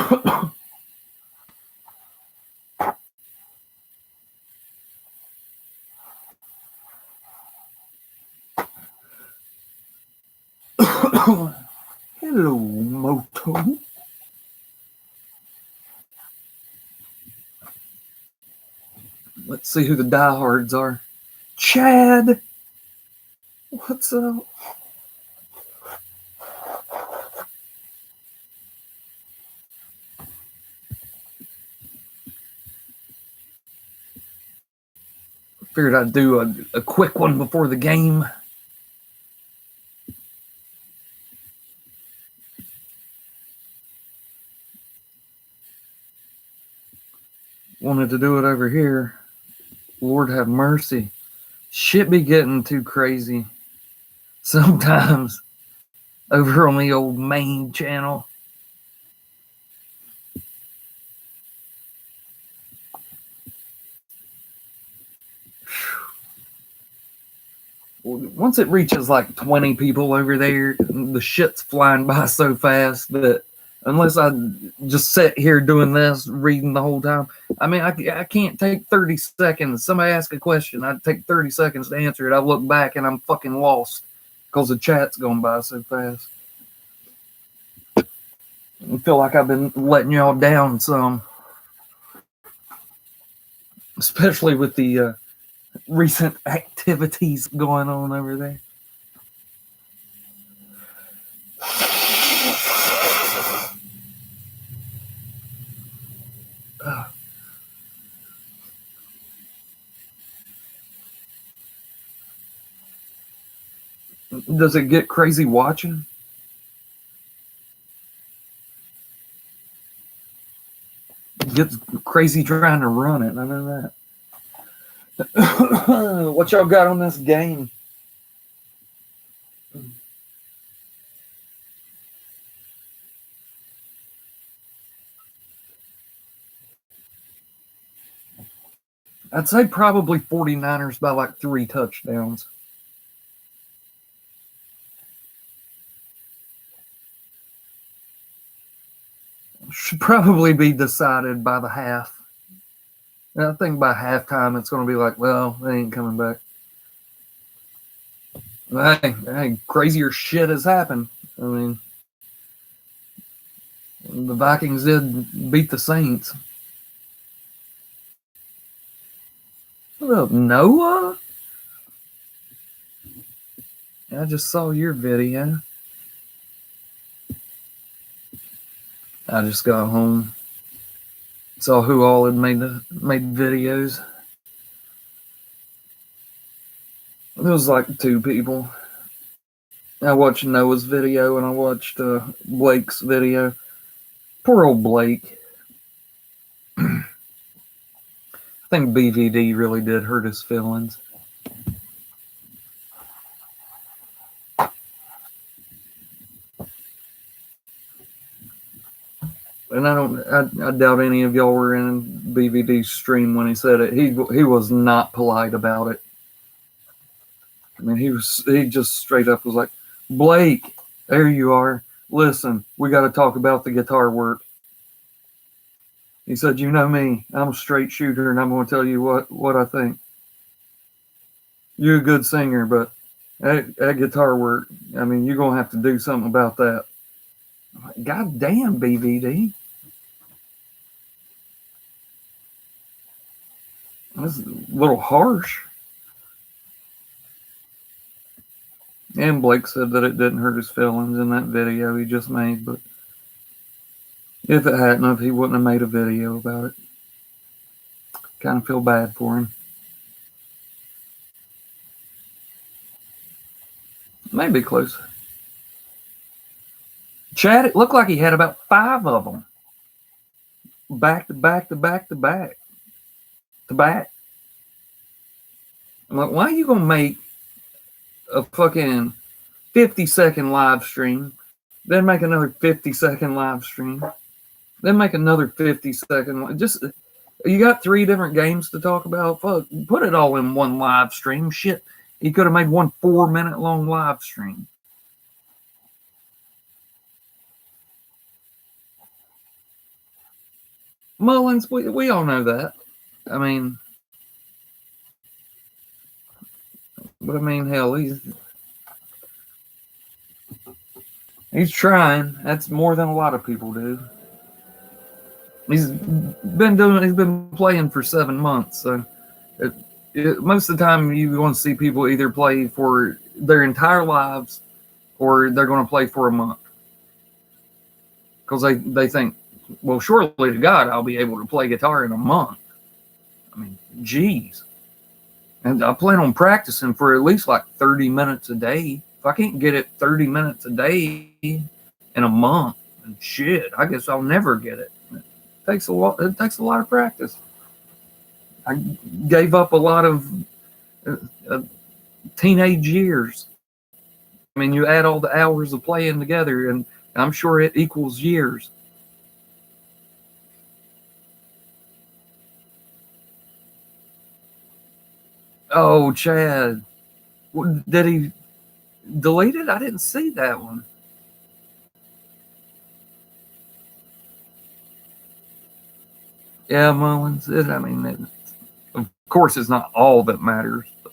Hello, Moto. Let's see who the diehards are. Chad, what's up? Figured I'd do a quick one before the game. Wanted to do it over here. Lord have mercy. Shit be getting too crazy sometimes over on the old main channel. Once it reaches like 20 people over there, the shit's flying by so fast that unless I just sit here doing this, reading the whole time, I mean, I can't take 30 seconds. Somebody ask a question, I'd take 30 seconds to answer it. I look back and I'm fucking lost because the chat's going by so fast. I feel like I've been letting y'all down some, especially with the recent activities going on over there. Does it get crazy watching? It gets crazy trying to run it. I know that. What y'all got on this game? I'd say probably 49ers by like 3 touchdowns. Should probably be decided by the half. And I think by halftime it's going to be like, well, they ain't coming back. Hey, crazier shit has happened. I mean, the Vikings did beat the Saints. What up, Noah? I just saw your video. I just got home. Saw who all had made videos. It was like 2 people. I watched Noah's video and I watched Blake's video. Poor old Blake. I think BVD really did hurt his feelings. And I doubt any of y'all were in BVD's stream when he said it. He was not polite about it. I mean, he just straight up was like, Blake, there you are. Listen, we got to talk about the guitar work. He said, you know me, I'm a straight shooter, and I'm going to tell you what I think. You're a good singer, but that guitar work, I mean, you're going to have to do something about that. Like, God damn, BVD. That's a little harsh. And Blake said that it didn't hurt his feelings in that video he just made, but if it hadn't, he wouldn't have made a video about it. Kind of feel bad for him. Maybe close. Chad, it looked like he had about 5 of them. Back to back to back to back. To back. I'm like, why are you going to make a fucking 50-second live stream, then make another 50-second live stream, then make another 50-second? Just, you got 3 different games to talk about? Fuck, put it all in one live stream. Shit, he could have made one 4-minute long live stream. Mullins, we all know that. I mean, but I mean, hell, he's trying. That's more than a lot of people do. He's been playing for 7 months. So most of the time, you want to see people either play for their entire lives or they're going to play for a month because they think, well, surely to God, I'll be able to play guitar in a month. I mean, geez. And I plan on practicing for at least like 30 minutes a day. If I can't get it 30 minutes a day in a month, and shit, I guess I'll never get it. It takes a lot of practice. I gave up a lot of teenage years. I mean, you add all the hours of playing together, and I'm sure it equals years. Oh, Chad. Did he delete it? I didn't see that one. Yeah, Mullins. I mean, of course, it's not all that matters, but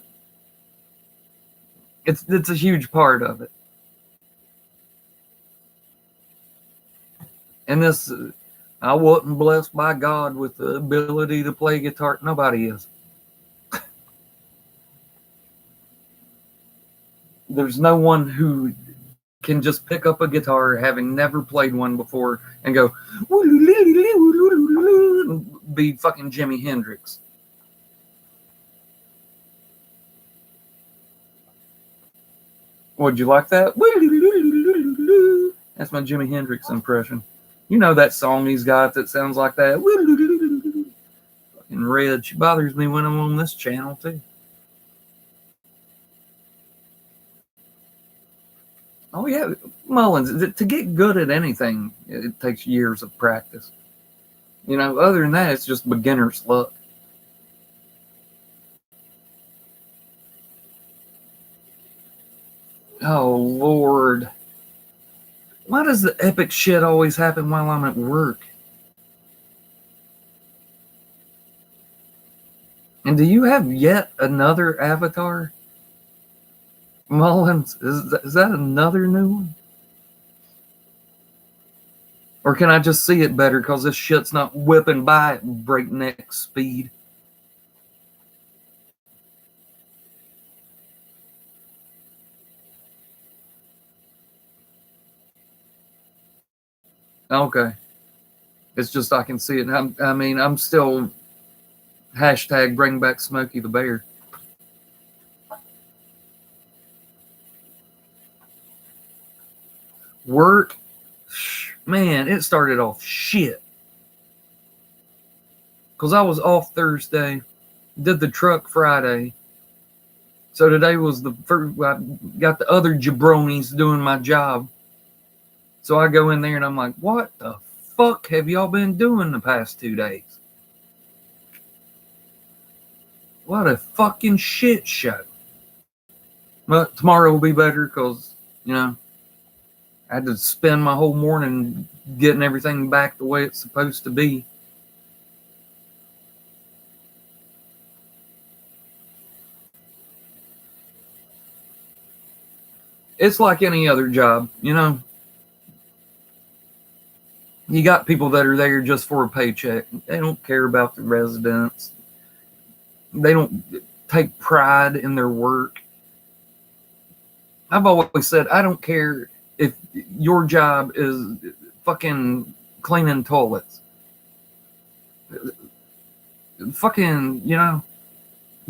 it's a huge part of it. And this, I wasn't blessed by God with the ability to play guitar. Nobody is. There's no one who can just pick up a guitar having never played one before and go be fucking Jimi Hendrix. Would you like that? That's my Jimi Hendrix impression. You know that song he's got that sounds like that. Fucking Red. She bothers me when I'm on this channel too. Oh yeah, Mullins. To get good at anything, it takes years of practice. You know, other than that, it's just beginner's luck. Oh Lord, why does the epic shit always happen while I'm at work? And do you have yet another avatar, Mullins? Is that another new one? Or can I just see it better because this shit's not whipping by at breakneck speed? Okay. It's just I can see it. I mean, I'm still hashtag bring back Smokey the Bear. Work, man, it started off shit. Because I was off Thursday, did the truck Friday. So today was the first, I got the other jabronis doing my job. So I go in there and I'm like, what the fuck have y'all been doing the past 2 days? What a fucking shit show. But tomorrow will be better because, you know, I had to spend my whole morning getting everything back the way it's supposed to be. It's like any other job, you know. You got people that are there just for a paycheck. They don't care about the residents. They don't take pride in their work. I've always said I don't care if your job is fucking cleaning toilets. Fucking, you know,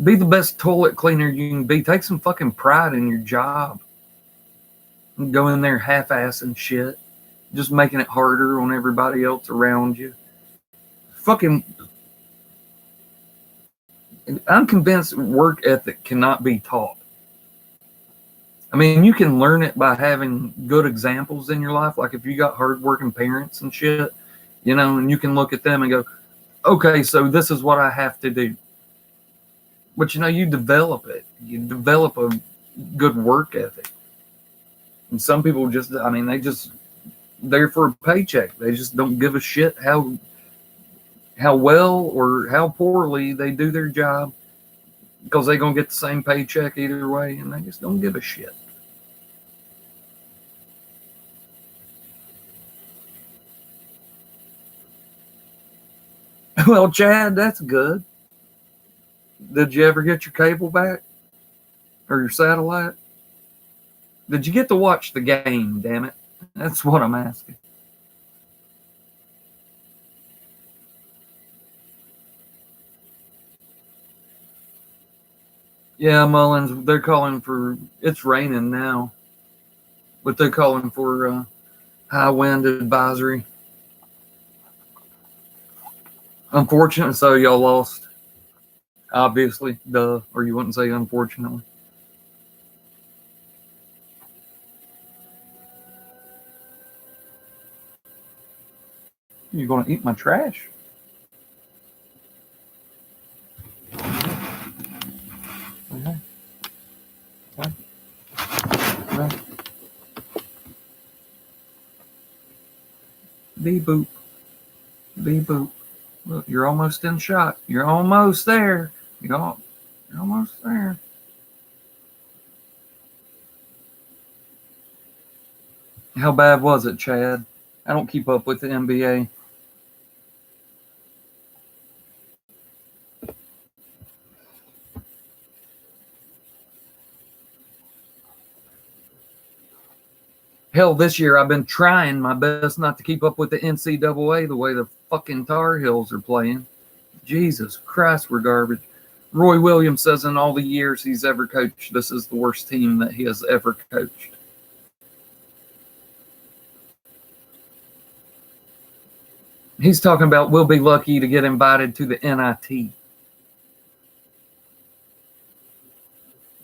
be the best toilet cleaner you can be. Take some fucking pride in your job. Go in there half-assing shit, just making it harder on everybody else around you. Fucking, I'm convinced work ethic cannot be taught. I mean, you can learn it by having good examples in your life. Like if you got hardworking parents and shit, you know, and you can look at them and go, okay, so this is what I have to do. But, you know, you develop it. You develop a good work ethic. And some people just, I mean, they just there for a paycheck. They just don't give a shit how how well or how poorly they do their job, because they're going to get the same paycheck either way, and they just don't give a shit. Well, Chad, that's good. Did you ever get your cable back? Or your satellite? Did you get to watch the game, damn it? That's what I'm asking. Yeah, Mullins, they're calling for, it's raining now, but they're calling for high wind advisory. Unfortunate, so y'all lost. Obviously, duh, or you wouldn't say unfortunately. You're going to eat my trash? Okay. Okay. Okay. Beep boop. Beep boop. Look, you're almost in shot. You're almost there. You're almost there. How bad was it, Chad? I don't keep up with the NBA. Hell, this year I've been trying my best not to keep up with the NCAA the way the fucking Tar Heels are playing. Jesus Christ, we're garbage. Roy Williams says in all the years he's ever coached, this is the worst team that he has ever coached. He's talking about we'll be lucky to get invited to the NIT.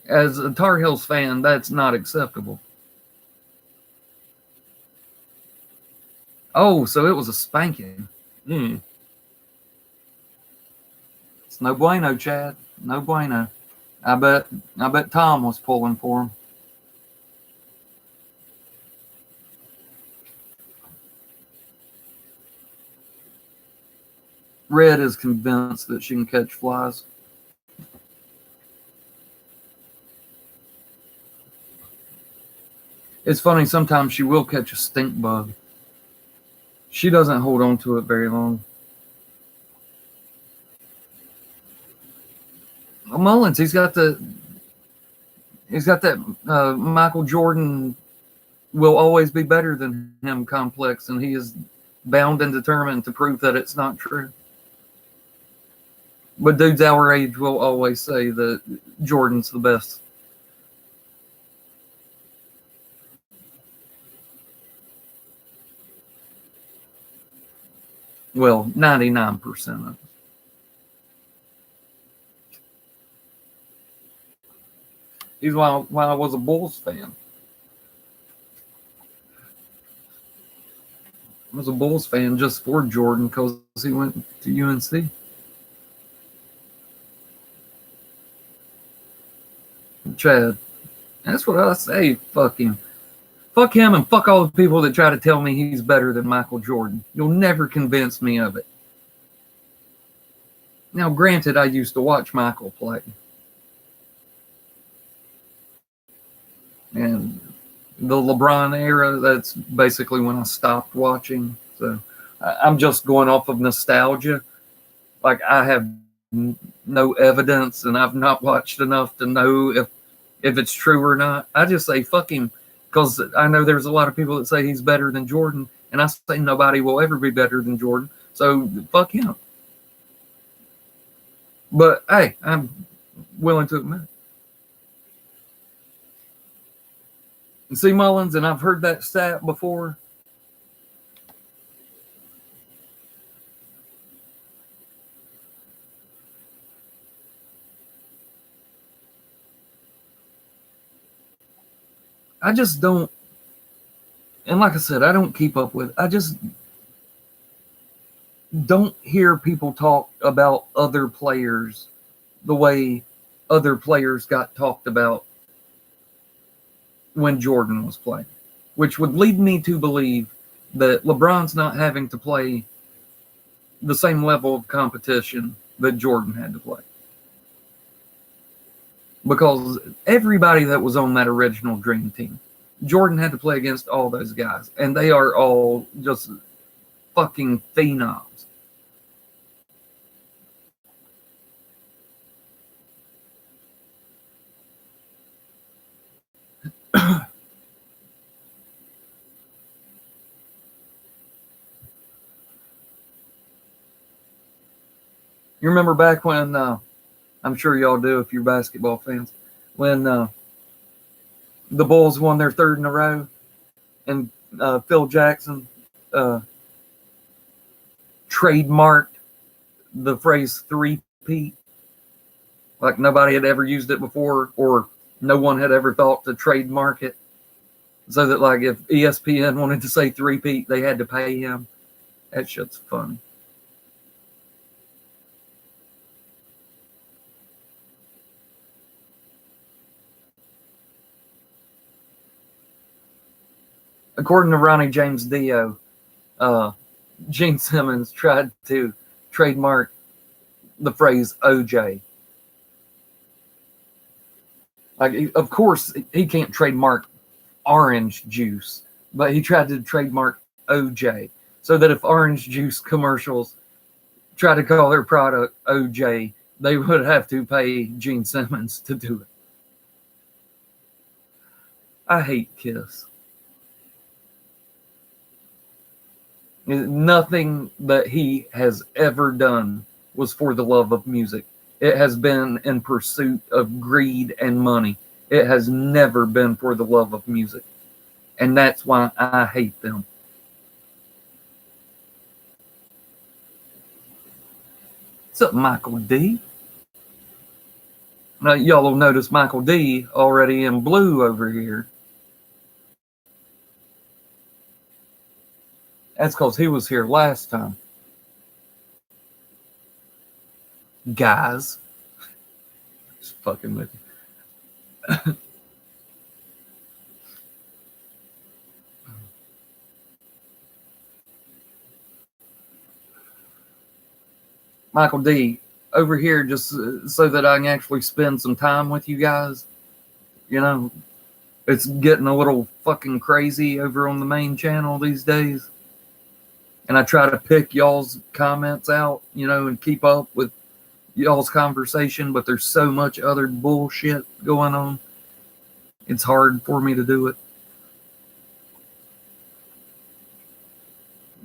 As a Tar Heels fan, that's not acceptable. Oh, so it was a spanking. It's no bueno, Chad. No bueno. I bet Tom was pulling for him. Red is convinced that she can catch flies. It's funny, sometimes she will catch a stink bug. She doesn't hold on to it very long. Well, Mullins, he's got that Michael Jordan will always be better than him complex, and he is bound and determined to prove that it's not true. But dudes our age will always say that Jordan's the best. Well, 99% of it. He's why I was a Bulls fan. I was a Bulls fan just for Jordan because he went to UNC. Chad, that's what I say. Fuck him. Fuck him and fuck all the people that try to tell me he's better than Michael Jordan. You'll never convince me of it. Now, granted, I used to watch Michael play. And the LeBron era, that's basically when I stopped watching. So I'm just going off of nostalgia. Like, I have no evidence and I've not watched enough to know if it's true or not. I just say fuck him because I know there's a lot of people that say he's better than Jordan, and I say nobody will ever be better than Jordan. So fuck him. But hey, I'm willing to admit. And see, Mullins, and I've heard that stat before. I just don't, and like I said, I don't keep up with, I just don't hear people talk about other players the way other players got talked about when Jordan was playing, which would lead me to believe that LeBron's not having to play the same level of competition that Jordan had to play. Because everybody that was on that original Dream Team, Jordan had to play against all those guys, and they are all just fucking phenoms. You remember back when, I'm sure y'all do if you're basketball fans, when the Bulls won their third in a row, and Phil Jackson trademarked the phrase three-peat, like nobody had ever used it before, or no one had ever thought to trademark it, so that like if ESPN wanted to say three-peat, they had to pay him. That shit's funny. According to Ronnie James Dio, Gene Simmons tried to trademark the phrase OJ. Like, of course, he can't trademark orange juice, but he tried to trademark OJ, so that if orange juice commercials try to call their product OJ, they would have to pay Gene Simmons to do it. I hate Kiss. Nothing that he has ever done was for the love of music. It has been in pursuit of greed and money. It has never been for the love of music. And that's why I hate them. What's up, Michael D? Now, y'all will notice Michael D already in blue over here. That's because he was here last time. Guys. Just fucking with you. Michael D, over here just so that I can actually spend some time with you guys. You know, it's getting a little fucking crazy over on the main channel these days. And I try to pick y'all's comments out, you know, and keep up with y'all's conversation, but there's so much other bullshit going on. It's hard for me to do it.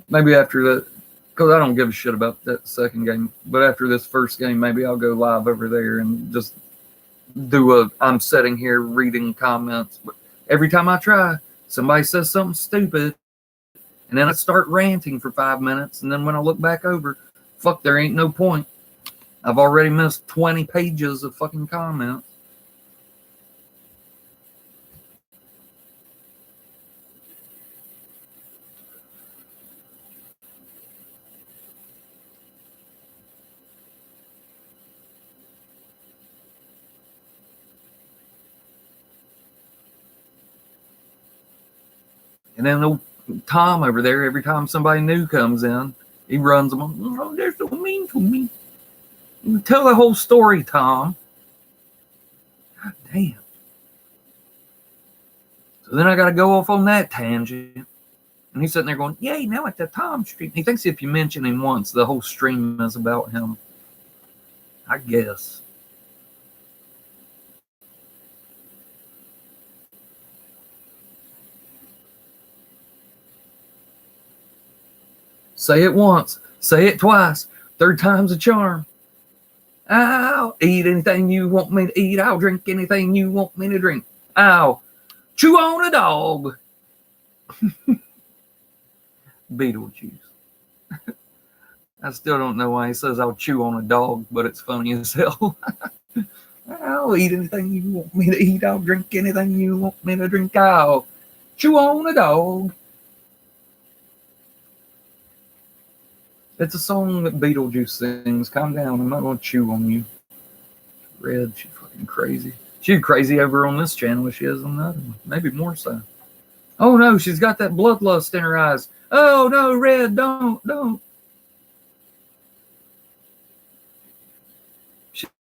Maybe after that, because I don't give a shit about that second game, but after this first game, maybe I'll go live over there and just do I'm sitting here reading comments. But every time I try, somebody says something stupid, and then I start ranting for 5 minutes, and then when I look back over, fuck, there ain't no point. I've already missed 20 pages of fucking comments. And then Tom over there, every time somebody new comes in, he runs them on. Oh, they're so mean to me. Tell the whole story, Tom. God damn. So then I got to go off on that tangent. And he's sitting there going, yay, now at the Tom stream. He thinks if you mention him once, the whole stream is about him. I guess. Say it once. Say it twice. Third time's a charm. I'll eat anything you want me to eat. I'll drink anything you want me to drink. I'll chew on a dog. Beetlejuice. I still don't know why he says I'll chew on a dog, but it's funny as hell. I'll eat anything you want me to eat. I'll drink anything you want me to drink. I'll chew on a dog. It's a song that Beetlejuice sings. Calm down. I'm not going to chew on you. Red, she's fucking crazy. She's crazy over on this channel as she is on the other one. Maybe more so. Oh, no, she's got that bloodlust in her eyes. Oh, no, Red, don't.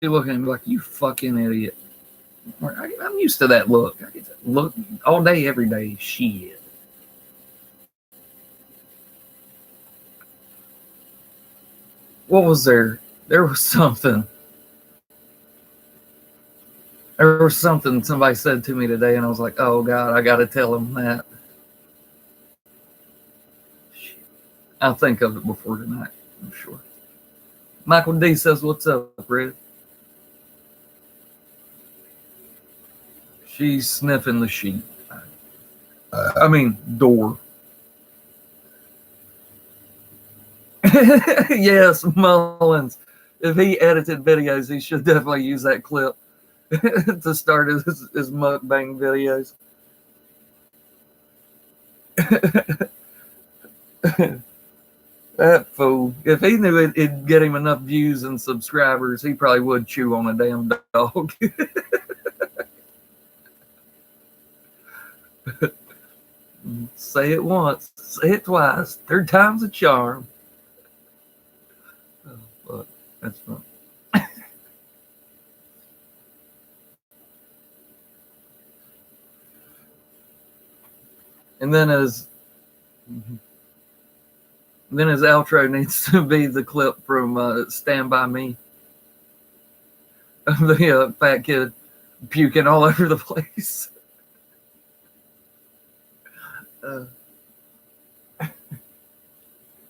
looking at me like, you fucking idiot. I'm used to that look. I get that look all day, every day. Shit. What was there? There was something. There was something somebody said to me today, and I was like, oh, God, I got to tell him that. I'll think of it before tonight, I'm sure. Michael D says, what's up, Red? She's sniffing the sheet. I mean, door. Yes, Mullins. If he edited videos, he should definitely use that clip to start his mukbang videos. That fool. If he knew it'd get him enough views and subscribers, he probably would chew on a damn dog. Say it once, say it twice, third time's a charm. Oh, fuck. That's fun. And then his outro needs to be the clip from Stand By Me. The fat kid puking all over the place.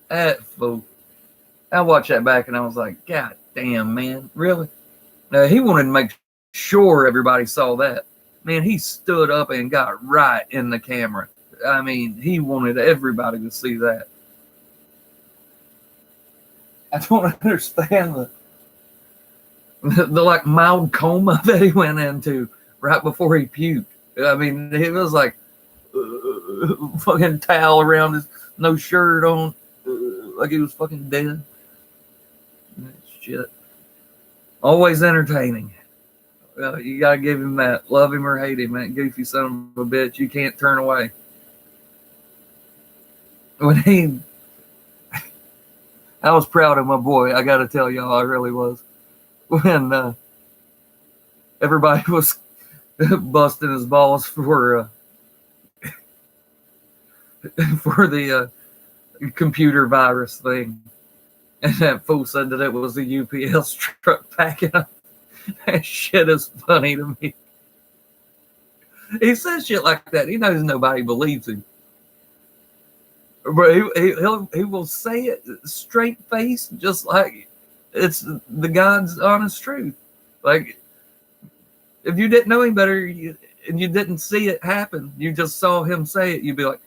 That fool. I watched that back and I was like, God damn, man, really? He wanted to make sure everybody saw that. Man, he stood up and got right in the camera. I mean, he wanted everybody to see that. I don't understand the like mild coma that he went into right before he puked. I mean, it was like fucking towel around his, no shirt on, like he was fucking dead. Shit. Always entertaining. You gotta give him that. Love him or hate him, that goofy son of a bitch. You can't turn away. When I was proud of my boy. I gotta tell y'all, I really was. When everybody was busting his balls for the computer virus thing, and that fool said that it was a UPS truck packing up. That shit is funny to me. He says shit like that. He knows nobody believes him. But he will say it straight face, just like it's the God's honest truth. Like, if you didn't know him better and you didn't see it happen, you just saw him say it, you'd be like,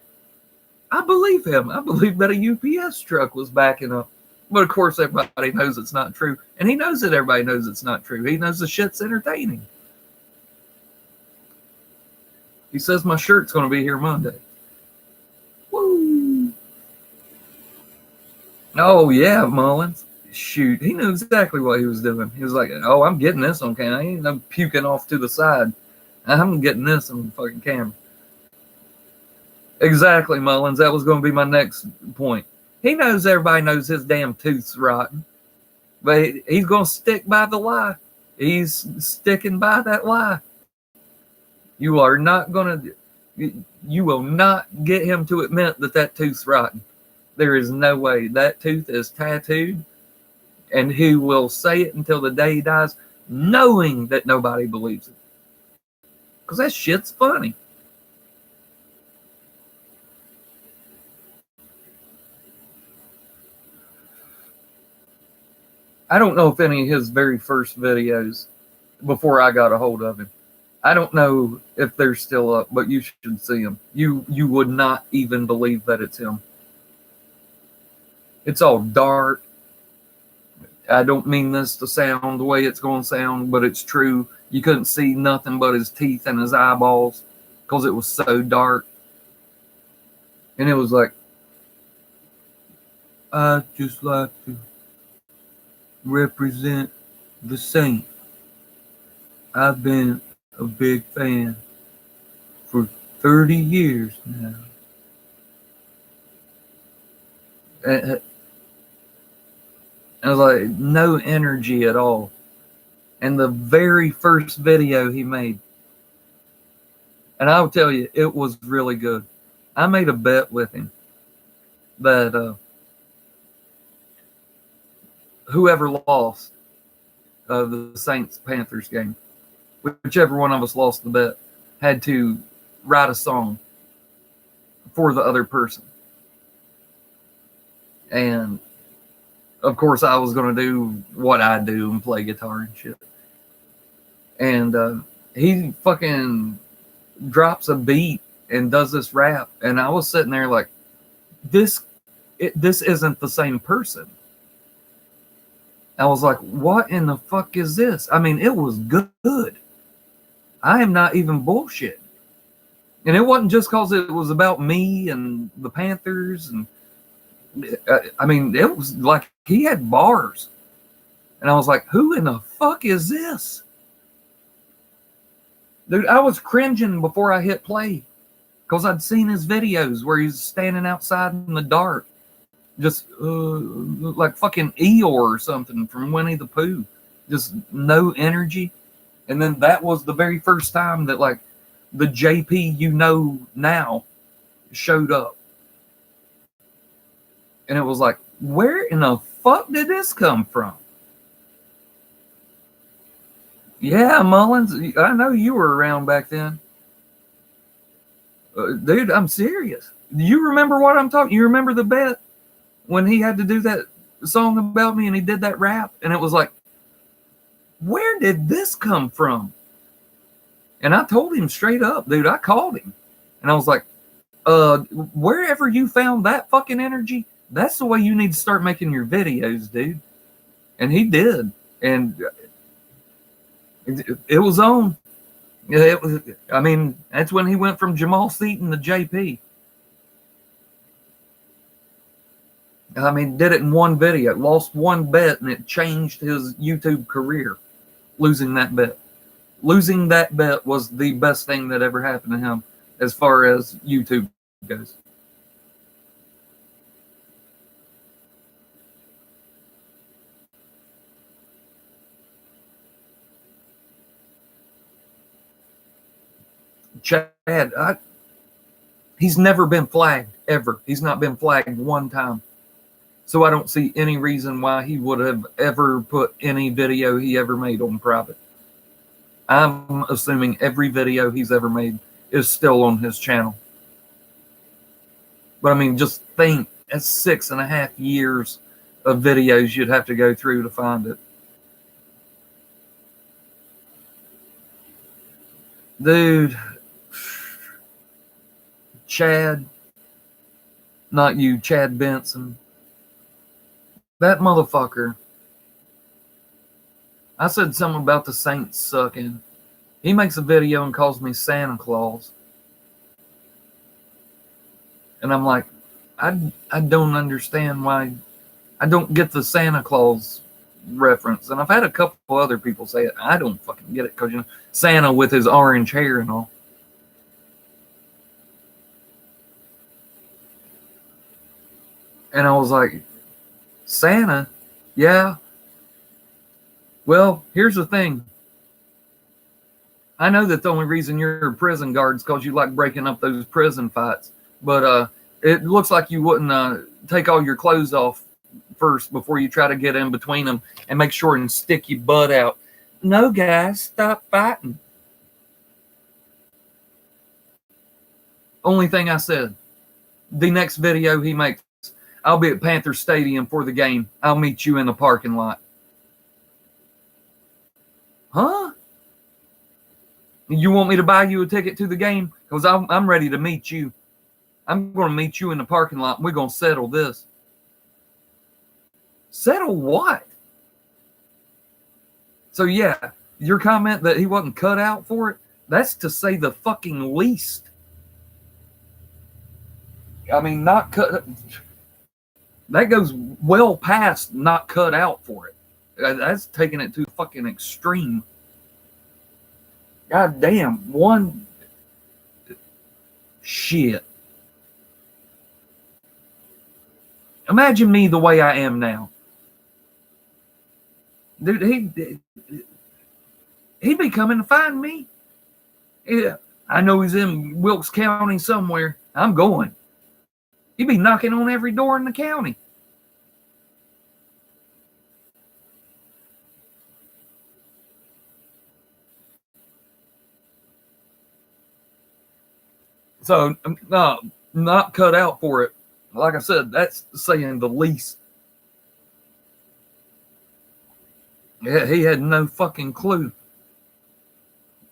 I believe him. I believe that a UPS truck was backing up. But of course, everybody knows it's not true. And he knows that everybody knows it's not true. He knows the shit's entertaining. He says my shirt's going to be here Monday. Woo! Oh, yeah, Mullins. Shoot, he knew exactly what he was doing. He was like, oh, I'm getting this on camera. I ain't no puking off to the side. I'm getting this on fucking camera. Exactly, Mullins. That was going to be my next point. He knows everybody knows his damn tooth's rotten. But he's going to stick by the lie. He's sticking by that lie. You are not going to... You will not get him to admit that tooth's rotten. There is no way. That tooth is tattooed. And he will say it until the day he dies, knowing that nobody believes it. Because that shit's funny. I don't know if any of his very first videos, before I got a hold of him, I don't know if they're still up, but you should see them. You would not even believe that it's him. It's all dark. I don't mean this to sound the way it's going to sound, but it's true. You couldn't see nothing but his teeth and his eyeballs because it was so dark. And it was like, I just like to represent the Saint. I've been a big fan for 30 years now. And I was like, no energy at all. And the very first video he made, and I'll tell you, it was really good. I made a bet with him that whoever lost the Saints-Panthers game, whichever one of us lost the bet, had to write a song for the other person. And of course, I was going to do what I do and play guitar and shit. And he fucking drops a beat and does this rap, and I was sitting there like, this isn't the same person. I was like, what in the fuck is this? I mean, it was good. I am not even bullshit. And it wasn't just because it was about me and the Panthers. And I mean, it was like he had bars. And I was like, who in the fuck is this? Dude, I was cringing before I hit play because I'd seen his videos where he's standing outside in the dark, just like fucking Eeyore or something from Winnie the Pooh, just no energy. And then that was the very first time that like the JP you know now showed up. And it was like, where in the fuck did this come from? Yeah, Mullins, I know you were around back then. Dude, I'm serious. You remember what I'm talking? You remember the bet when he had to do that song about me and he did that rap? And it was like, where did this come from? And I told him straight up, dude, I called him. And I was like, wherever you found that fucking energy, that's the way you need to start making your videos, dude. And he did. And it was on. It was, I mean, that's when he went from Jamal Seaton to JP. I mean, did it in one video, lost one bet, and it changed his YouTube career, losing that bet. Losing that bet was the best thing that ever happened to him as far as YouTube goes. Chad, he's never been flagged, ever. He's not been flagged one time. So I don't see any reason why he would have ever put any video he ever made on private. I'm assuming every video he's ever made is still on his channel. But I mean, just think, that's 6.5 years of videos you'd have to go through to find it. Dude, Chad, not you, Chad Benson. That motherfucker. I said something about the Saints sucking. He makes a video and calls me Santa Claus. And I'm like, I don't understand why. I don't get the Santa Claus reference. And I've had a couple other people say it. I don't fucking get it because, you know, Santa with his orange hair and all. And I was like, Santa? Yeah. Well, here's the thing. I know that the only reason you're a prison guard is because you like breaking up those prison fights. But it looks like you wouldn't take all your clothes off first before you try to get in between them and make sure and stick your butt out. No, guys, stop fighting. Only thing I said. The next video he makes, I'll be at Panther Stadium for the game. I'll meet you in the parking lot. Huh? You want me to buy you a ticket to the game? Because I'm ready to meet you. I'm going to meet you in the parking lot. And we're going to settle this. Settle what? So yeah, your comment that he wasn't cut out for it, that's to say the fucking least. I mean, not cut. That goes well past not cut out for it. That's taking it to fucking extreme. God damn, one shit. Imagine me the way I am now. Dude, He'd be coming to find me. Yeah, I know he's in Wilkes County somewhere. I'm going. He'd be knocking on every door in the county. So, no, not cut out for it. Like I said, that's saying the least. Yeah, he had no fucking clue.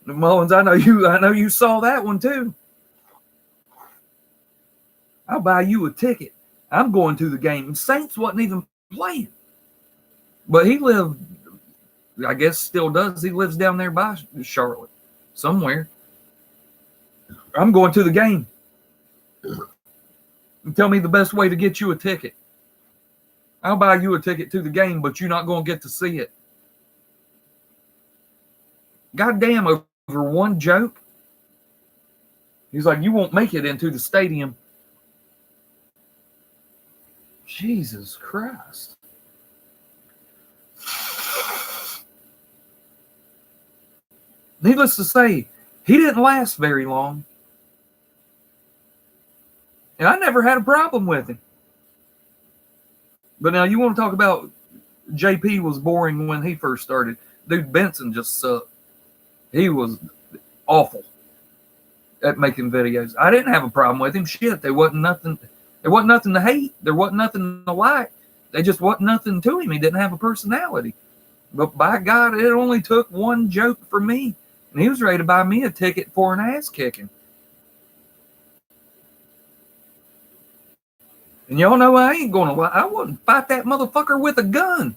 Mullins, I know you saw that one too. I'll buy you a ticket. I'm going to the game. Saints wasn't even playing. But he lived, I guess still does. He lives down there by Charlotte somewhere. I'm going to the game. Tell me the best way to get you a ticket. I'll buy you a ticket to the game, but you're not going to get to see it. Goddamn, over one joke. He's like, you won't make it into the stadium. Jesus Christ. Needless to say, he didn't last very long. And I never had a problem with him. But now you want to talk about JP was boring when he first started. Dude, Benson just sucked. He was awful at making videos. I didn't have a problem with him. Shit, there wasn't nothing to hate. There wasn't nothing to like. There just wasn't nothing to him. He didn't have a personality. But by God, it only took one joke for me. And he was ready to buy me a ticket for an ass kicking. And y'all know I ain't going to lie. I wouldn't fight that motherfucker with a gun.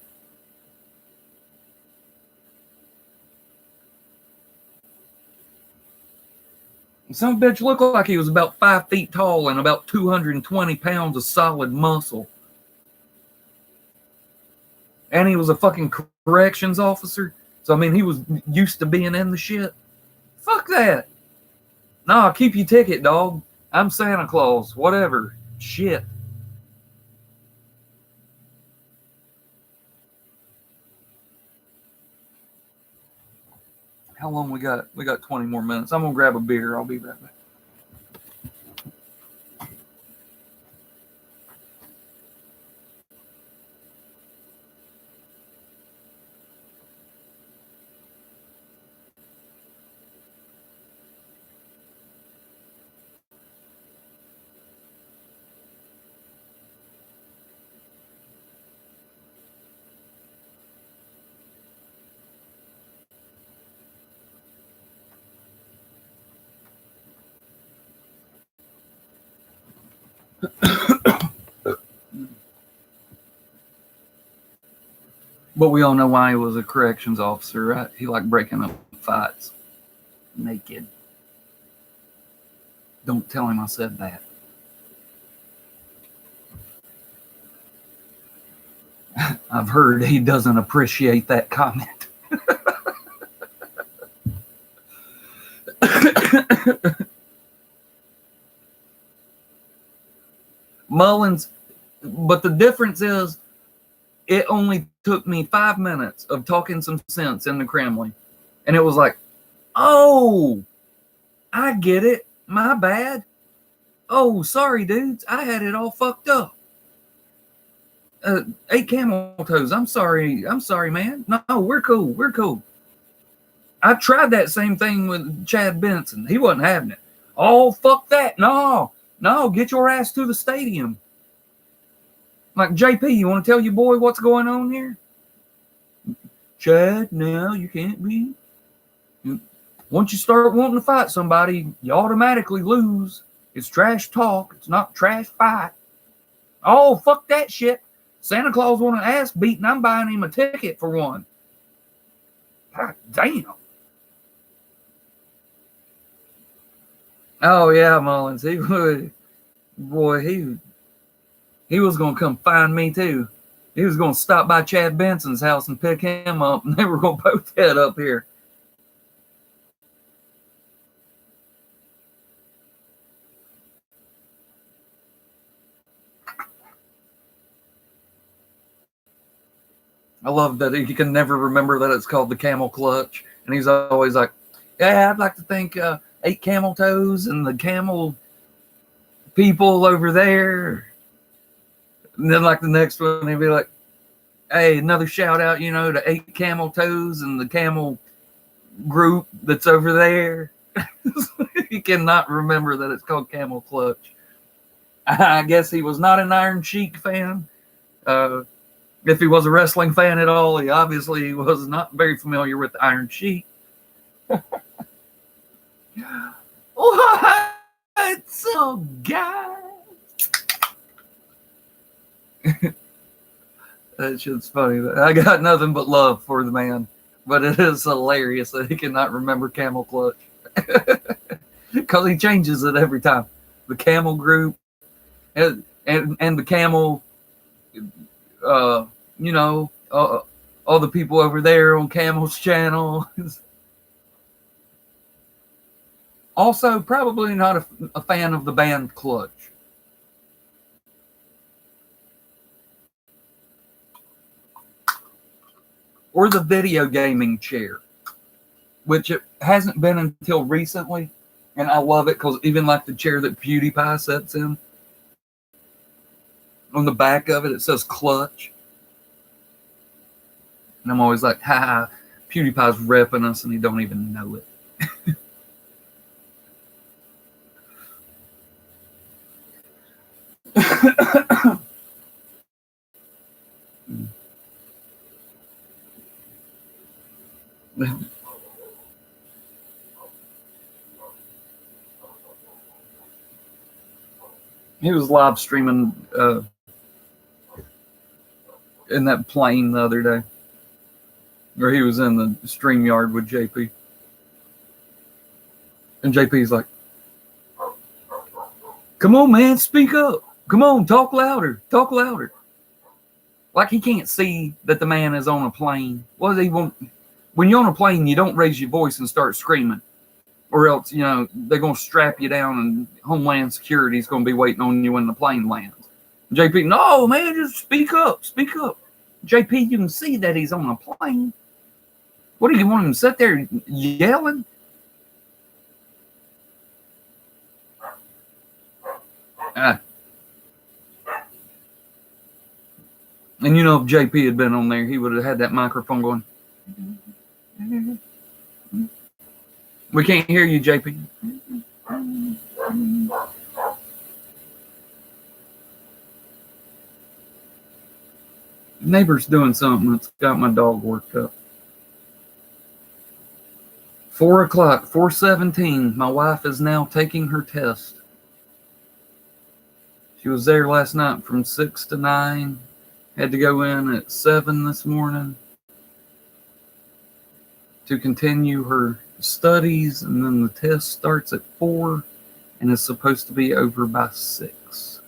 Some bitch looked like he was about 5 feet tall and about 220 pounds of solid muscle. And he was a fucking corrections officer. So, I mean, he was used to being in the shit. Fuck that. Nah, keep your ticket, dog. I'm Santa Claus. Whatever. Shit. How long we got? We got 20 more minutes. I'm going to grab a beer. I'll be right back. But we all know why he was a corrections officer, right? He liked breaking up fights. Naked. Don't tell him I said that. I've heard he doesn't appreciate that comment. Mullins, but the difference is it only took me 5 minutes of talking some sense in the Kremlin. And it was like, oh, I get it. My bad. Oh, sorry, dudes. I had it all fucked up. 8 camel toes. I'm sorry. I'm sorry, man. No, we're cool. We're cool. I tried that same thing with Chad Benson. He wasn't having it. Oh, fuck that. No, get your ass to the stadium. Like, JP, you want to tell your boy what's going on here? Chad, no, you can't be. Once you start wanting to fight somebody, you automatically lose. It's trash talk. It's not trash fight. Oh, fuck that shit. Santa Claus want an ass beating. I'm buying him a ticket for one. God damn. Oh, yeah, Mullins. He would. Boy, he was going to come find me, too. He was going to stop by Chad Benson's house and pick him up, and they were going to both head up here. I love that he can never remember that it's called the camel clutch. And he's always like, yeah, I'd like to thank 8 Camel Toes and the camel people over there. And then like the next one, he'd be like, hey, another shout out, to 8 Camel Toes and the camel group that's over there. He cannot remember that it's called Camel Clutch. I guess he was not an Iron Sheik fan. If he was a wrestling fan at all, he obviously was not very familiar with the Iron Sheik. What's up, guys? That shit's funny. I got nothing but love for the man, but it is hilarious that he cannot remember Camel Clutch because he changes it every time. The camel group and the camel, all the people over there on Camel's channel. Also, probably not a fan of the band Clutch. Or the video gaming chair, which it hasn't been until recently, and I love it because even like the chair that PewDiePie sits in, on the back of it, it says Clutch. And I'm always like, ha, PewDiePie's repping us and he don't even know it. He was live streaming in that plane the other day, or he was in the StreamYard with JP, and JP's like, "Come on, man, speak up. Come on, talk louder, talk louder." Like he can't see that the man is on a plane. What does he want? When you're on a plane, you don't raise your voice and start screaming, or else, they're going to strap you down and Homeland Security is going to be waiting on you when the plane lands. JP, no, man, just speak up, speak up. JP, you can see that he's on a plane. What do you want him to sit there yelling? And if JP had been on there, he would have had that microphone going. We can't hear you, JP. Neighbor's doing something that's got my dog worked up. 4 o'clock, 4:17. My wife is now taking her test. She was there last night from 6 to 9. Had to go in at 7 this morning to continue her studies, and then the test starts at 4 and is supposed to be over by 6.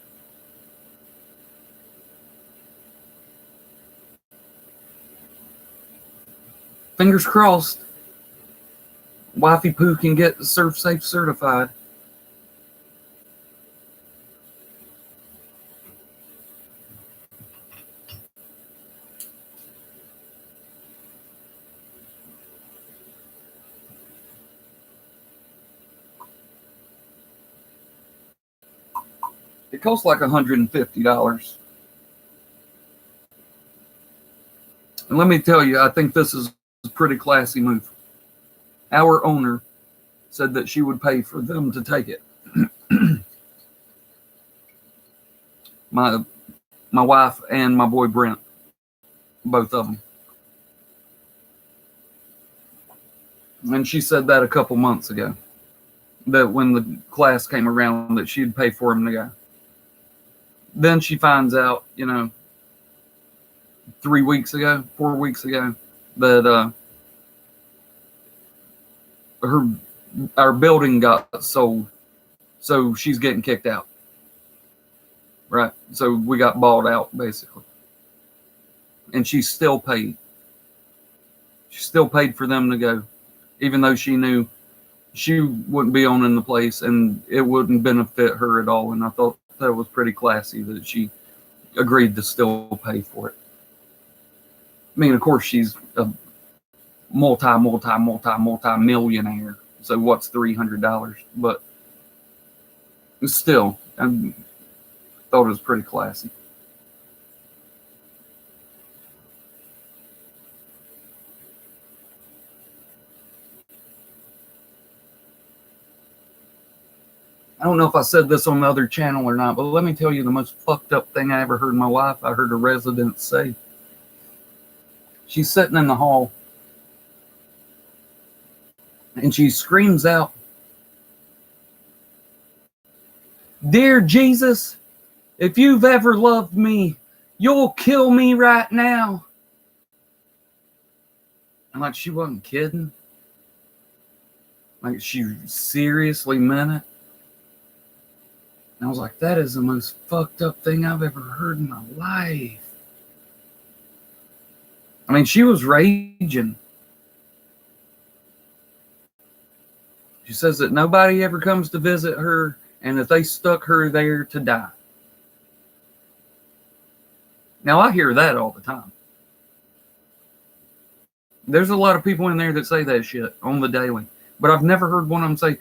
Fingers crossed, Wifey Poo can get ServSafe certified. It costs like $150. And let me tell you, I think this is a pretty classy move. Our owner said that she would pay for them to take it. My wife and my boy Brent, both of them. And she said that a couple months ago, that when the class came around, that she'd pay for him to go. Then she finds out, 4 weeks ago, that our building got sold, so she's getting kicked out. Right? So we got bought out, basically. And she still paid. She still paid for them to go, even though she knew she wouldn't be owning the place and it wouldn't benefit her at all. And I thought that was pretty classy that she agreed to still pay for it. I mean, of course, she's a multi-millionaire. So what's $300? But still, I thought it was pretty classy. I don't know if I said this on the other channel or not, but let me tell you the most fucked up thing I ever heard in my life. I heard a resident say. She's sitting in the hall and she screams out, "Dear Jesus, if you've ever loved me, you'll kill me right now." And like, she wasn't kidding. Like, she seriously meant it. And I was like, that is the most fucked up thing I've ever heard in my life. I mean, she was raging. She says that nobody ever comes to visit her and that they stuck her there to die. Now, I hear that all the time. There's a lot of people in there that say that shit on the daily. But I've never heard one of them say,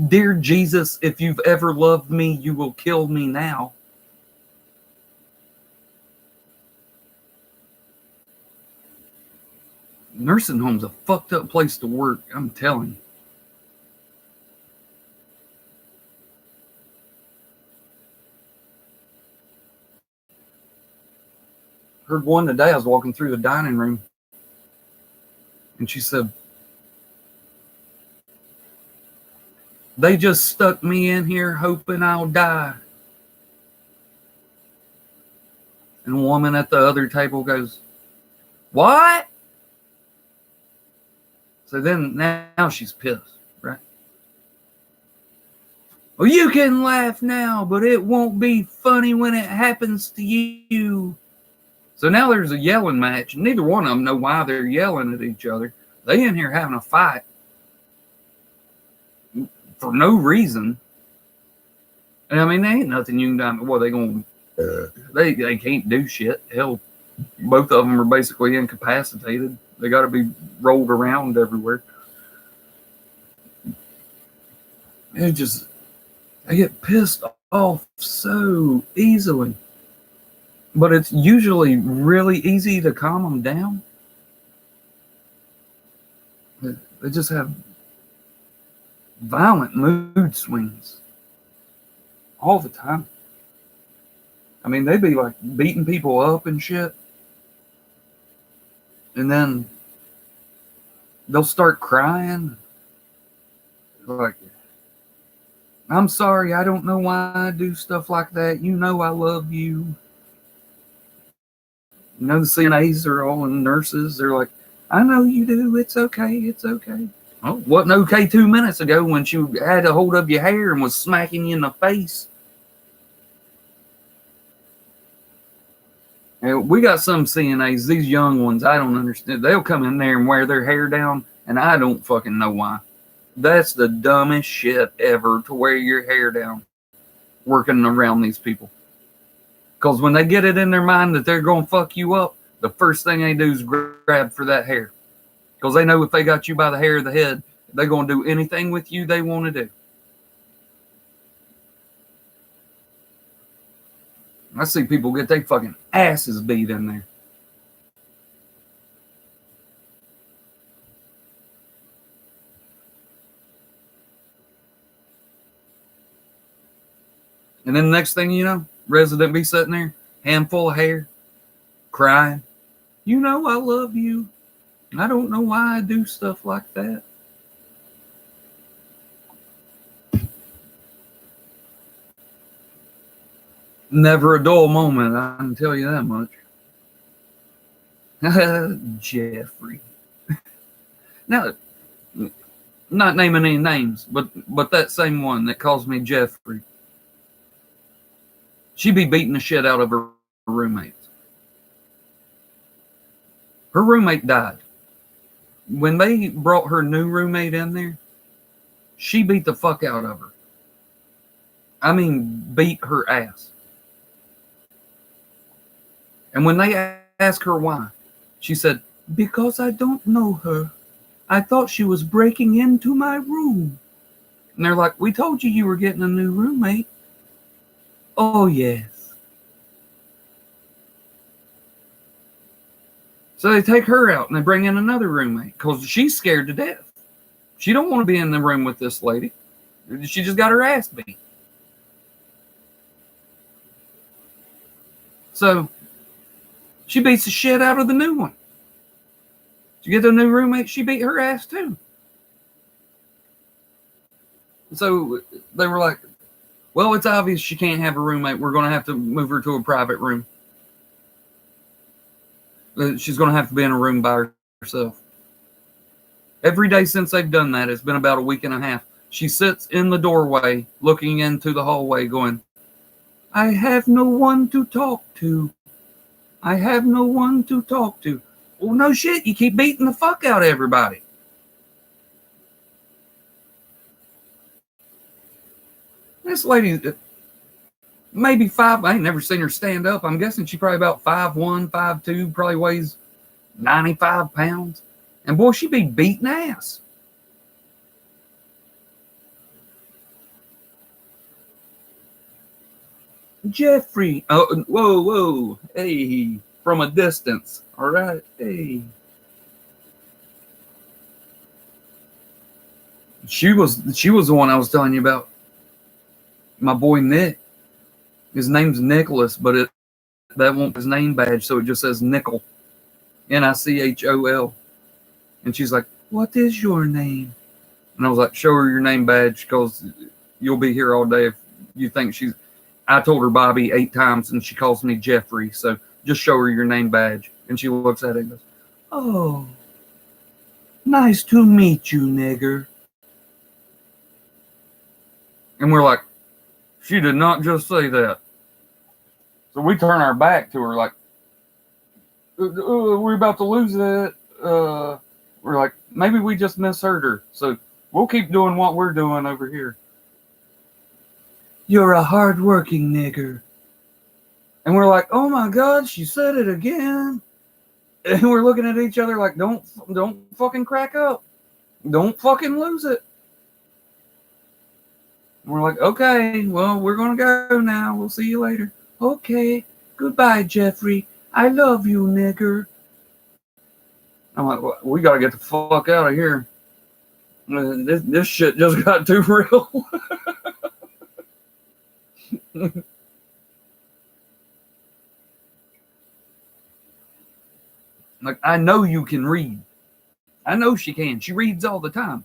"Dear Jesus, if you've ever loved me, you will kill me now." Nursing home's a fucked up place to work, I'm telling you. Heard one today. I was walking through the dining room and she said, "They just stuck me in here hoping I'll die." And a woman at the other table goes, "What?" So then now she's pissed, right? "Well, you can laugh now, but it won't be funny when it happens to you." So now there's a yelling match. Neither one of them know why they're yelling at each other. They in here having a fight for no reason. And I mean, there ain't nothing you can do. Well, they can't do shit. Hell, both of them are basically incapacitated. They got to be rolled around everywhere. They get pissed off so easily. But it's usually really easy to calm them down. They just have violent mood swings all the time. I mean, they be like beating people up and shit. And then they'll start crying. Like, "I'm sorry, I don't know why I do stuff like that. You know I love you." You know, the CNAs are all nurses. They're like, "I know you do. It's okay. It's okay." Oh, wasn't okay 2 minutes ago when she had a hold of your hair and was smacking you in the face. And we got some CNAs, these young ones, I don't understand. They'll come in there and wear their hair down, and I don't fucking know why. That's the dumbest shit ever, to wear your hair down working around these people. Because when they get it in their mind that they're going to fuck you up, the first thing they do is grab for that hair. Because they know if they got you by the hair of the head, they're going to do anything with you they want to do. I see people get their fucking asses beat in there. And then the next thing you know, resident be sitting there, handful of hair, crying. "You know I love you. I don't know why I do stuff like that." Never a dull moment, I can tell you that much. Jeffrey. Now, not naming any names, but that same one that calls me Jeffrey, she be beating the shit out of her roommates. Her roommate died. When they brought her new roommate in there, she beat the fuck out of her. I mean, beat her ass. And when they asked her why, she said, "Because I don't know her. I thought she was breaking into my room. And they're like, we told you were getting a new roommate. Oh, yes. So they take her out and they bring in another roommate because she's scared to death. She don't want to be in the room with this lady. She just got her ass beat. So she beats the shit out of the new one. To get the new roommate, she beat her ass too. So they were like, well, it's obvious she can't have a roommate. We're going to have to move her to a private room. She's going to have to be in a room by herself. Every day since they've done that, it's been about a week and a half. She sits in the doorway, looking into the hallway, going, I have no one to talk to. I have no one to talk to. Well, no shit. You keep beating the fuck out of everybody. This lady, maybe 5. I ain't never seen her stand up. I'm guessing she probably about 5'1", 5'2", probably weighs 95 pounds. And boy, she be beating ass. Jeffrey. Oh, whoa. Hey, from a distance. All right. Hey. She was the one I was telling you about. My boy Nick. His name's Nicholas, but that won't be his name badge, so it just says Nickel. Nichol. And she's like, what is your name? And I was like, show her your name badge because you'll be here all day if you think she's... I told her Bobby 8 times and she calls me Jeffrey, so just show her your name badge. And she looks at it and goes, oh, nice to meet you, nigger. And we're like, she did not just say that. So we turn our back to her like, we're about to lose it. We're like, maybe we just misheard her. So we'll keep doing what we're doing over here. You're a hard-working nigger. And we're like, oh my God, she said it again. And we're looking at each other like, don't fucking crack up. Don't fucking lose it. And we're like, okay, well, we're going to go now. We'll see you later. Okay, goodbye, Jeffrey. I love you, nigger. I'm like, well, we got to get the fuck out of here. This shit just got too real. Like, I know you can read. I know she can. She reads all the time.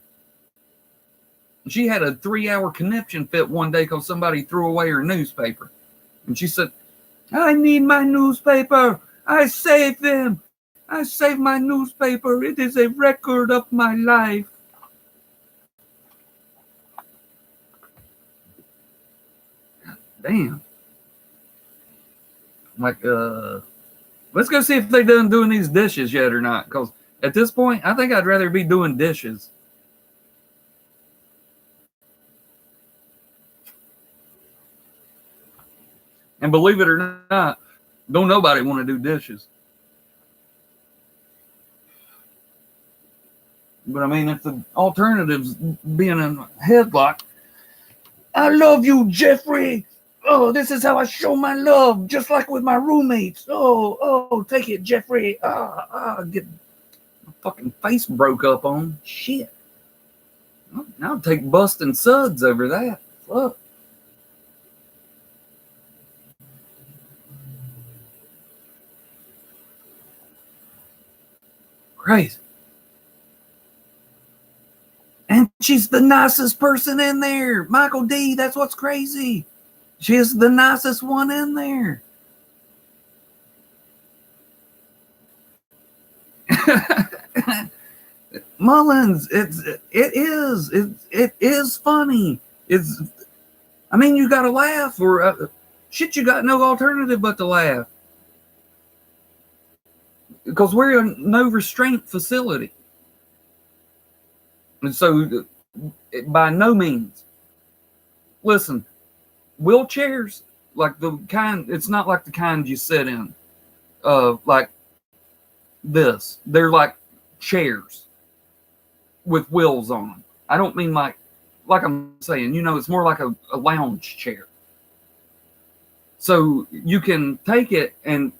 She had a 3-hour conniption fit one day because somebody threw away her newspaper. And she said, I need my newspaper. I saved them. I saved my newspaper. It is a record of my life. Damn. I'm like, let's go see if they done doing these dishes yet or not. Because at this point, I think I'd rather be doing dishes. And believe it or not, don't nobody want to do dishes. But I mean, if the alternative's being in a headlock, I love you, Jeffrey. Oh, this is how I show my love, just like with my roommates. Oh, take it, Jeffrey. Get my fucking face broke up on. Shit. I'll take busting suds over that. Fuck. Crazy. And she's the nicest person in there. Michael D, that's what's crazy. She's the nicest one in there. Mullins, it is funny. I mean, you got to laugh or shit. You got no alternative but to laugh because we're a no restraint facility. And so, by no means, listen, wheelchairs, like the kind, it's not like the kind you sit in, like this. They're like chairs. with wheels on them. I don't mean like I'm saying, it's more like a lounge chair. So you can take it and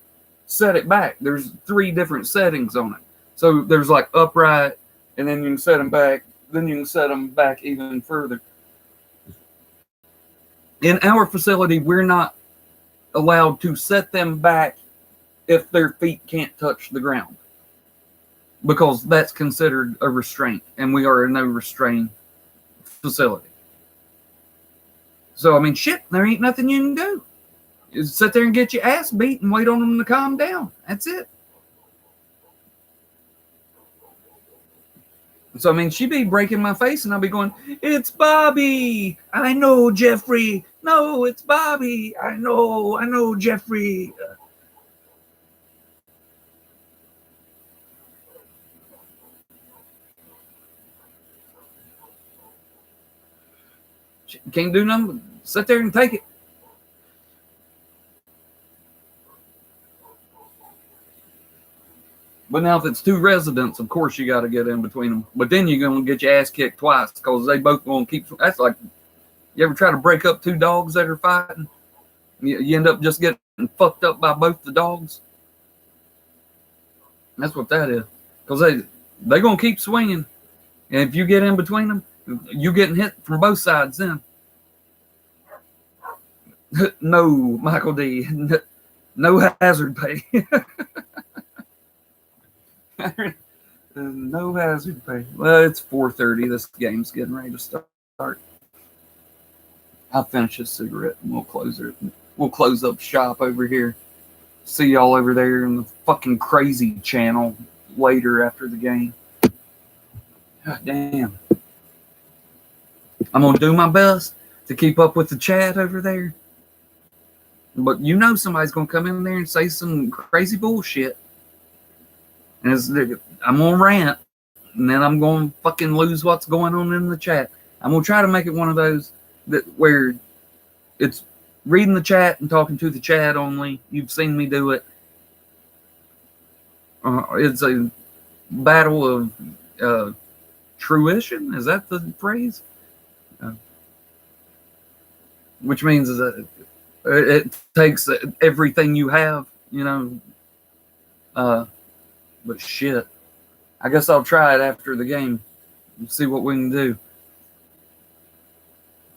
set it back. There's 3 different settings on it. So there's like upright, and then you can set them back. Then you can set them back even further. In our facility, we're not allowed to set them back if their feet can't touch the ground, because that's considered a restraint, and we are a no restraint facility. So, I mean, shit, there ain't nothing you can do. You sit there and get your ass beat and wait on them to calm down. That's it. So, I mean, she'd be breaking my face, and I'll be going, "It's Bobby. I know, Jeffrey. No, it's Bobby. I know, Jeffrey." She can't do nothing but sit there and take it. But now if it's 2 residents, of course you got to get in between them. But then you're going to get your ass kicked twice, because they both going to keep. That's like, you ever try to break up 2 dogs that are fighting? You end up just getting fucked up by both the dogs. That's what that is. Because they're going to keep swinging. And if you get in between them, you getting hit from both sides then. No, Michael D. No hazard pay. No hazard pay. Well, it's 4:30. This game's getting ready to start. I'll finish this cigarette and we'll close it. We'll close up shop over here. See y'all over there in the fucking crazy channel later after the game. God damn. I'm gonna do my best to keep up with the chat over there. But somebody's gonna come in there and say some crazy bullshit. And I'm going to rant, and then I'm going to fucking lose what's going on in the chat. I'm going to try to make it one of those where it's reading the chat and talking to the chat only. You've seen me do it. It's a battle of truition. Is that the phrase? Which means that it takes everything you have, But shit, I guess I'll try it after the game and see what we can do.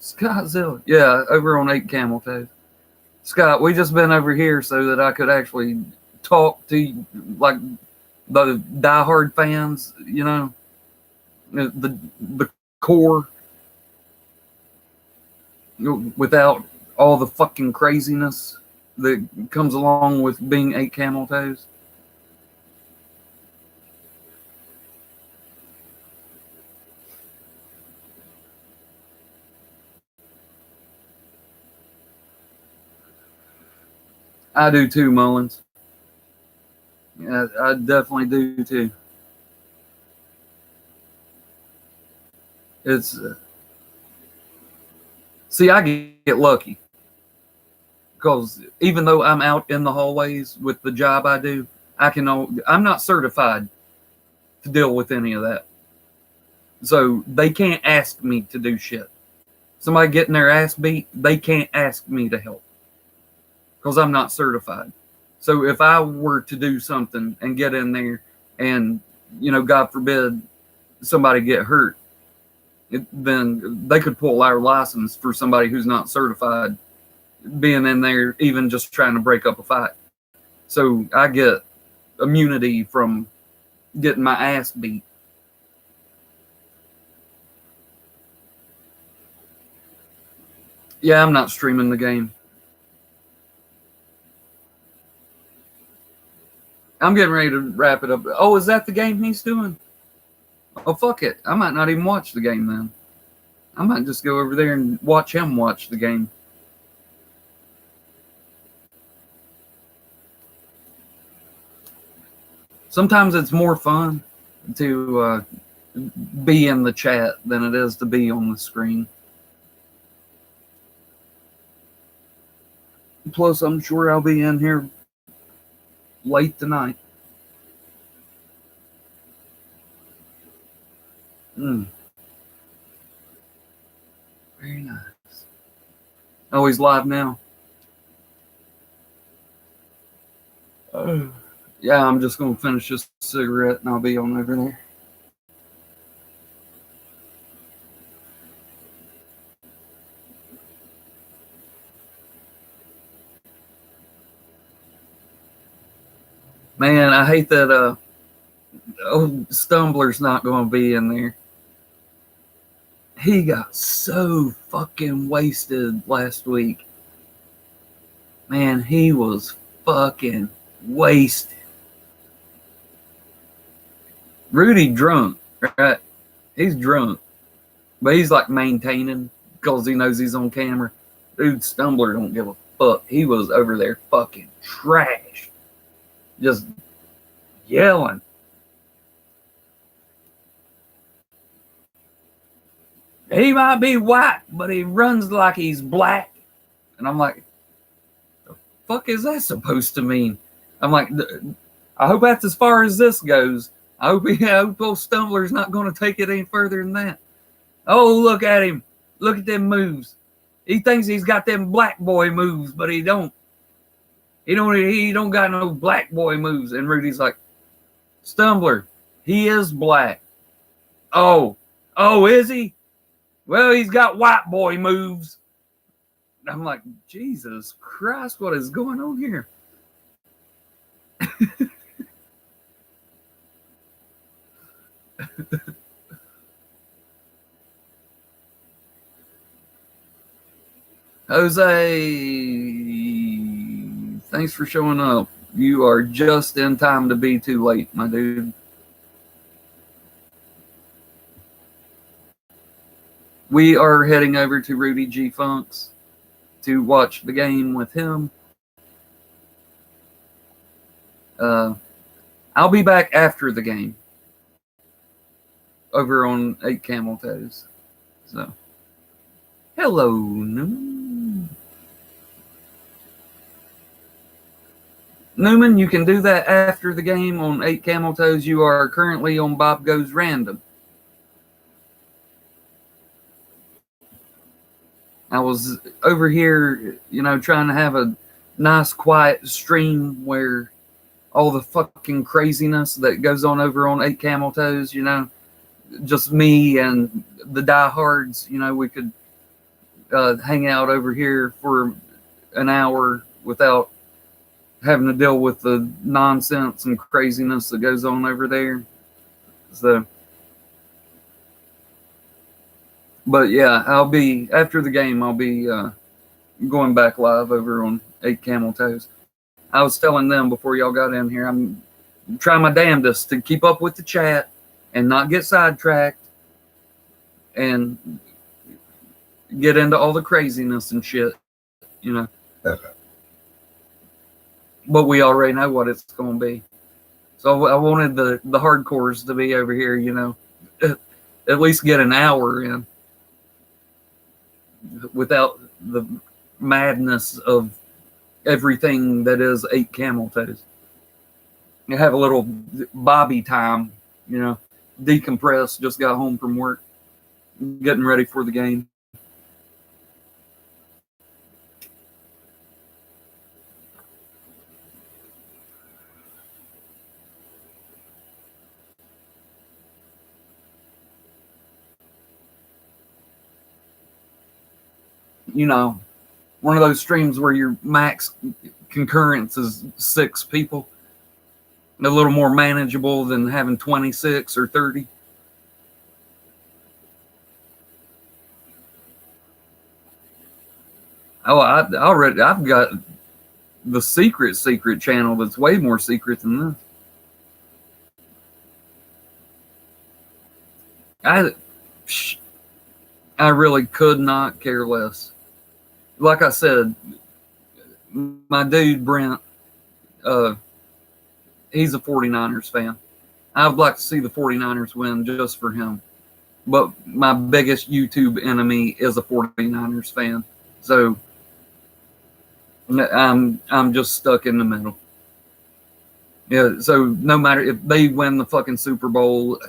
Scottzilla, yeah, over on 8 Camel Toes. Scott, we just been over here so that I could actually talk to like the diehard fans, the core, without all the fucking craziness that comes along with being 8 Camel Toes. I do too, Mullins. Yeah, I definitely do too. It's see, I get lucky because even though I'm out in the hallways with the job I do, I'm not certified to deal with any of that. So they can't ask me to do shit. Somebody getting their ass beat, they can't ask me to help because I'm not certified. So if I were to do something and get in there and, God forbid, somebody get hurt, then they could pull our license for somebody who's not certified being in there, even just trying to break up a fight. So I get immunity from getting my ass beat. Yeah, I'm not streaming the game. I'm getting ready to wrap it up. Oh, is that the game he's doing? Oh, fuck it. I might not even watch the game then. I might just go over there and watch him watch the game. Sometimes it's more fun to be in the chat than it is to be on the screen. Plus, I'm sure I'll be in here late tonight. Mm. Very nice. Oh, he's live now. Yeah, I'm just gonna finish this cigarette and I'll be on over there. Man, I hate that Stumbler's not gonna be in there. He got so fucking wasted last week. Man, he was fucking wasted. Rudy drunk, right? He's drunk. But he's like maintaining because he knows he's on camera. Dude, Stumbler don't give a fuck. He was over there fucking trash. Just yelling. He might be white, but he runs like he's black. And I'm like, the fuck is that supposed to mean? I'm like, I hope that's as far as this goes. I hope old Stumbler's not going to take it any further than that. Oh, look at him. Look at them moves. He thinks he's got them black boy moves, but he don't. He don't got no black boy moves. And Rudy's like, Stumbler, he is black. Oh, is he? Well, he's got white boy moves. I'm like, Jesus Christ, what is going on here? Jose, thanks for showing up. You are just in time to be too late, my dude. We are heading over to Rudy G. Funk's to watch the game with him. I'll be back after the game over on 8 Camel Toes. So, hello, Newman. Newman, you can do that after the game on 8 Camel Toes. You are currently on Bob Goes Random. I was over here, trying to have a nice, quiet stream where all the fucking craziness that goes on over on 8 Camel Toes, just me and the diehards, we could hang out over here for an hour without having to deal with the nonsense and craziness that goes on over there. So, but yeah, after the game, I'll be going back live over on 8 Camel Toes. I was telling them before y'all got in here, I'm trying my damnedest to keep up with the chat and not get sidetracked and get into all the craziness and shit, Okay. But we already know what it's going to be. So I wanted the hardcores to be over here, at least get an hour in without the madness of everything that is 8 Camel Toes. You have a little Bobby time, decompress, just got home from work, getting ready for the game. One of those streams where your max concurrence is 6 people. A little more manageable than having 26 or 30. Oh, I've got the secret channel that's way more secret than this. I really could not care less. Like I said, my dude Brent, he's a 49ers fan. I would like to see the 49ers win just for him. But my biggest YouTube enemy is a 49ers fan. So I'm just stuck in the middle. Yeah, so no matter if they win the fucking Super Bowl,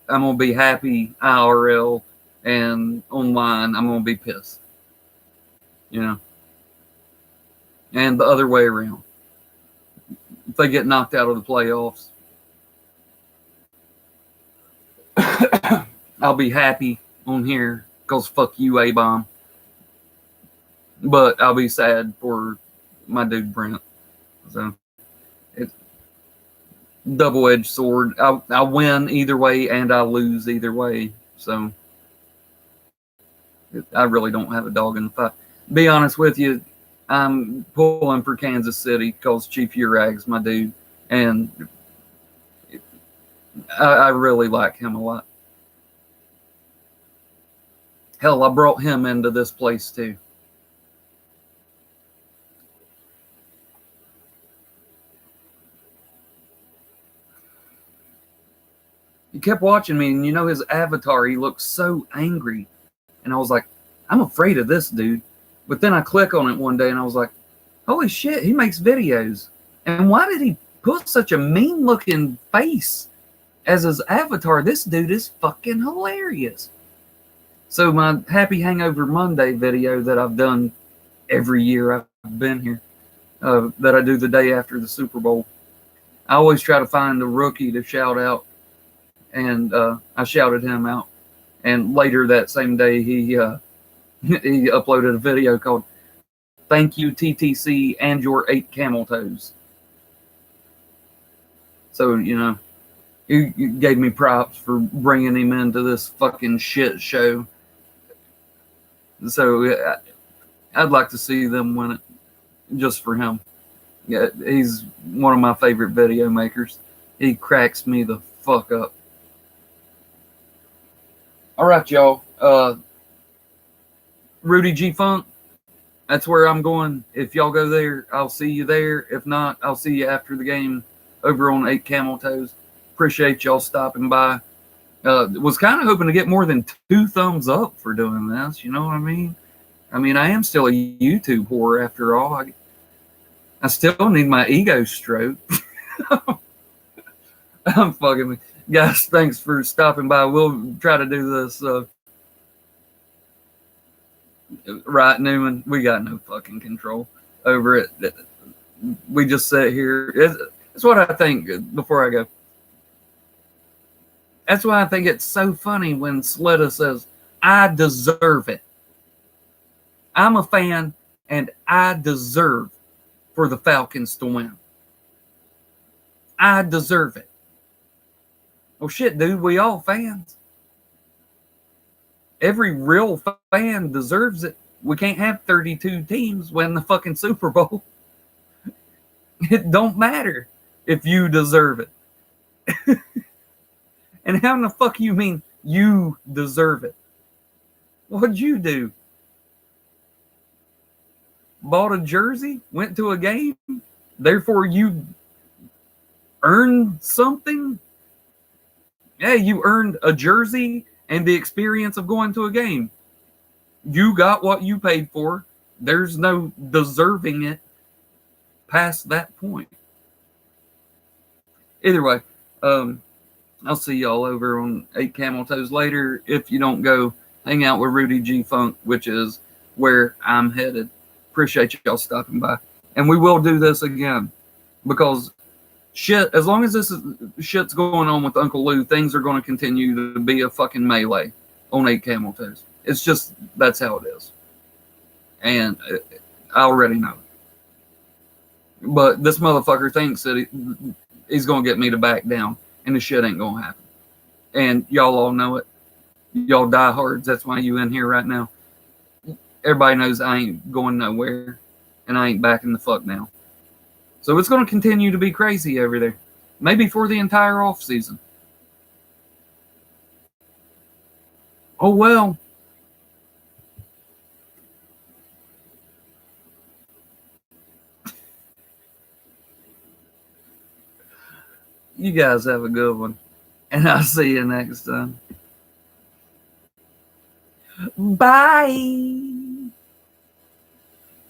I'm gonna be happy IRL, and online I'm gonna be pissed. You know, and the other way around. If they get knocked out of the playoffs, I'll be happy on here because fuck you, A-Bomb. But I'll be sad for my dude Brent. So it's double-edged sword. I win either way and I lose either way. So I really don't have a dog in the fight. Be honest with you, I'm pulling for Kansas City because Chief Urag's my dude, and I really like him a lot. Hell, I brought him into this place too. He kept watching me, and you know his avatar, he looks so angry. And I was like, I'm afraid of this dude. But then I click on it one day, and I was like, holy shit, he makes videos. And why did he put such a mean-looking face as his avatar? This dude is fucking hilarious. So my Happy Hangover Monday video that I've done every year I've been here, that I do the day after the Super Bowl, I always try to find a rookie to shout out, and I shouted him out. And later that same day, he uploaded a video called "Thank You TTC and Your 8 Camel Toes." So, you know, he gave me props for bringing him into this fucking shit show. So I'd like to see them win it just for him. Yeah, he's one of my favorite video makers. He cracks me the fuck up. All right, y'all. Rudy G Funk, that's where I'm going. If y'all go there, I'll see you there. If not, I'll see you after the game over on 8 Camel Toes. Appreciate y'all stopping by. Was kind of hoping to get more than 2 thumbs up for doing this. You know what I mean? I mean, I am still a YouTube whore after all. I still need my ego stroke. I'm fucking with guys. Thanks for stopping by. We'll try to do this. Right, Newman? We got no fucking control over it. We just sit here. It's what I think before I go. That's why I think it's so funny when Sletta says, I deserve it. I'm a fan, and I deserve for the Falcons to win. I deserve it. Well, shit, dude, we all fans. Every real fan deserves it. We can't have 32 teams win the fucking Super Bowl. It don't matter if you deserve it. And how in the fuck you mean you deserve it? What'd you do? Bought a jersey? Went to a game? Therefore you earned something? Yeah, you earned a jersey and the experience of going to a game. You got what you paid for. There's no deserving it past that point. Either way, I'll see y'all over on 8 Camel Toes later. If you don't go hang out with Rudy G Funk, which is where I'm headed. Appreciate y'all stopping by. And we will do this again because shit, as long as this shit's going on with Uncle Lou, things are going to continue to be a fucking melee on 8 Camel Toes. It's just, that's how it is. And I already know. But this motherfucker thinks that he's going to get me to back down. And the shit ain't going to happen. And y'all all know it. Y'all diehards. That's why you in here right now. Everybody knows I ain't going nowhere. And I ain't backing the fuck down. So it's going to continue to be crazy over there. Maybe for the entire off season. Oh, well. You guys have a good one. And I'll see you next time. Bye.